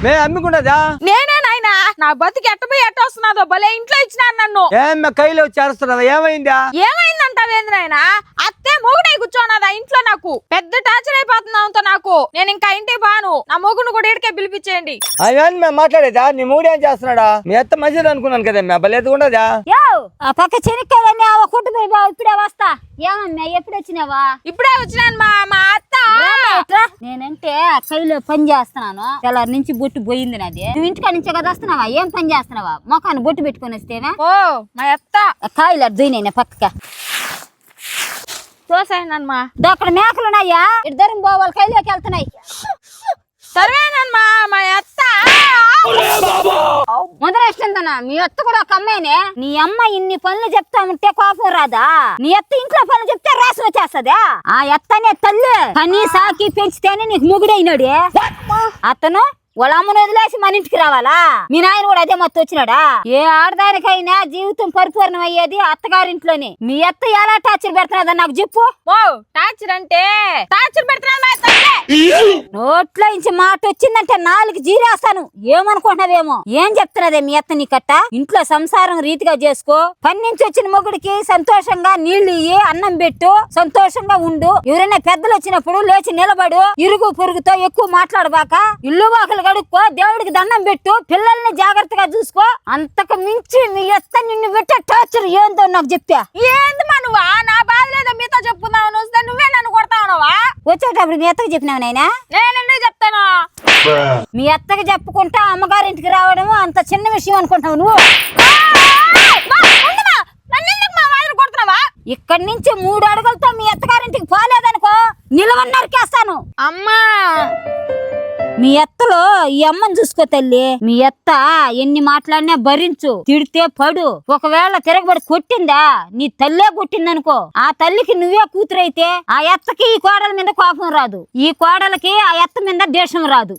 మే అమ్మికుండదా నేనే నాయనా నా బతికి ఎట్టపోయి ఎట్ట వస్తున్నాదో భలే ఇంట్లో ఇచ్చినాను నన్ను. ఏం కైలో చేస్తున్నదా ఏమైందా? ఏమైందంటావేంది నాయనా? అత్తే మొగుడై కూర్చోన్నదా ఇంట్లో. నాకు పెద్ద టార్చర్ అయిపోతుందా నాకు. నేను ఇంకా ఇంటికి బాను. నా మొగుడు కూడా ఇడికే పిలిపించేయండి. అవన్నీ మేము మాట్లాడేదా? నీ మూడేం చేస్తున్నాడా? మీ అత్త మంచిది అనుకున్నాను కదా మే భలేదు ఉండదా? ఆ పక్క చెనిక్కాయలన్నీ కుట్టు పోయి బావ ఇప్పుడే వస్తా. ఏమన్నా ఎప్పుడు వచ్చినావా? ఇప్పుడే వచ్చినాను మా అత్త. నేనంటే కైలో పని చేస్తున్నాను. తెల్లారి నుంచి బొట్టు పోయింది నాది. నువ్వు ఇంటికాడ నుంచే కదా వస్తున్నావా? ఏం పని చేస్తున్నావా? మొఖాన్ని బొట్టు పెట్టుకొని వస్తేనా? ఓ మా అత్త కాయలు అడ్డుయినా పక్కక తోసాయినమ్మా. అక్కడ మేకలున్నాయా? ఇద్దరం పోవాలి. కైలోకి వెళ్తున్నాయి. సర్వేనమ్మా మా అత్త. మొదలెస్తుందనా? మీ అత్త కూడా ఒక అమ్మాయినే. నీ అమ్మ ఇన్ని పనులు చెప్తా ఉంటే కోపం రాదా? నీ అత్త ఇంట్లో పనులు చెప్తే రాసి వచ్చేస్తదా? ఆ అత్తనే తల్లి కనీ సాకి పెంచితేనే నీకు మొగుడైనాడే. అతను వాళ్ళ అమ్మను వదిలేసి మన ఇంటికి రావాలా? మీ నాయన కూడా అదే మొత్తం వచ్చినాడా? ఏ ఆడదానికైనా జీవితం పరిపూర్ణం అయ్యేది అత్తగారింట్లోనే. మీ అత్త ఎలా టార్చర్ పెడుతున్నదని నాకు చెప్పు. ఓ టార్చర్ అంటే టార్చర్ పెడుతున్నా. నోట్లో నుంచి మాట వచ్చిందంటే నాలుగు జీరేస్తాను. ఏమనుకుంటున్నావేమో? ఏం చెప్తున్నదే మీ అత్త నీకట్ట? ఇంట్లో సంసారం రీతిగా చేసుకో. పని నుంచి వచ్చిన మొగుడికి సంతోషంగా నీళ్లు ఇయ్యి, అన్నం పెట్టు, సంతోషంగా ఉండు. ఎవరైనా పెద్దలు వచ్చినప్పుడు లేచి నిలబడు. ఇరుగు పొరుగుతో ఎక్కువ మాట్లాడబాక. ఇల్లు వాకలు కడుక్కో. దేవుడికి దండం పెట్టు. పిల్లల్ని జాగ్రత్తగా చూసుకో. అంతకు మించి మీ అత్త నిన్ను పెట్టే టార్చర్ ఏందో నాకు చెప్పా. ఏంది మా నువ్వా? నా బాధ లేదో మీతో చెప్పుకుందామని వస్తే నువ్వే నన్ను కొడతావునవా? వచ్చేటప్పుడు మీ అత్తకు చెప్పినావు నాయనా? నేనెందుకు చెప్తాను? మీ అత్తకి చెప్పుకుంటా అమ్మగారింటికి రావడం అంత చిన్న విషయం అనుకుంటావు నువ్వు? ఇక్కడి నుంచి 3 అడుగులతో మీ అత్తగారింటికి పోలేదనుకో నిలవన్నరికేస్తాను. అమ్మా మీ అత్తలో ఈ అమ్మని చూసుకో తల్లి. మీ అత్త ఎన్ని మాట్లాడినా భరించు. తిడితే పడు. ఒకవేళ తిరగబడి కొట్టిందా నీ తల్లే కొట్టిందనుకో, ఆ తల్లికి నువ్వే కూతురైతే ఆ అత్తకి ఈ కోడల మీద కోపం రాదు. ఈ కోడలకి ఆ అత్త మీద దేశం రాదు.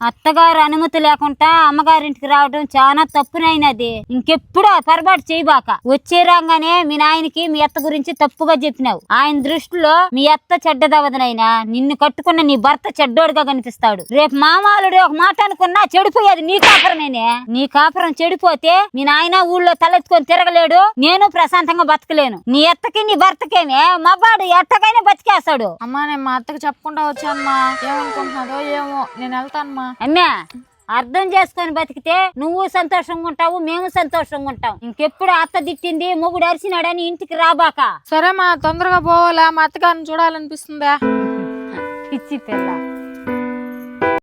అత్తగారు అనుమతి లేకుండా అమ్మగారింటికి రావడం చాలా తప్పునైనది. ఇంకెప్పుడు పొరపాటు చేయబాక. వచ్చే రాగానే మీ నాయనకి మీ అత్త గురించి తప్పుగా చెప్పినావు. ఆయన దృష్టిలో మీ అత్త చెడ్డదవదనైనా నిన్ను కట్టుకున్న నీ భర్త చెడ్డోడుగా కనిపిస్తాడు. రేపు మామాలుడు ఒక మాట అనుకున్నా చెడిపోయేది నీ కాపురమేనే. నీ కాపురం చెడిపోతే మీ నాయన ఊళ్ళో తలెత్తుకొని తిరగలేడు. నేను ప్రశాంతంగా బతకలేను. నీ అత్తకి నీ భర్తకేమే మగాడు ఎట్టకైనా బతికేస్తాడు. అమ్మా నేను మా అత్తకి చెప్పకుండా వచ్చానమ్మా. ఏమనుకుంటున్నాదో ఏమో. నేను వెళ్తానమ్మా. అమ్మా అర్థం చేసుకొని బతికితే నువ్వు సంతోషంగా ఉంటావు, మేము సంతోషంగా ఉంటాం. ఇంకెప్పుడు అత్త తిట్టింది మొగుడు అరిచినాడని ఇంటికి రాబాక. సరే మా తొందరగా పోవాలా? మా అత్తగారిని చూడాలనిపిస్తుందా? పిచ్చి పిల్ల.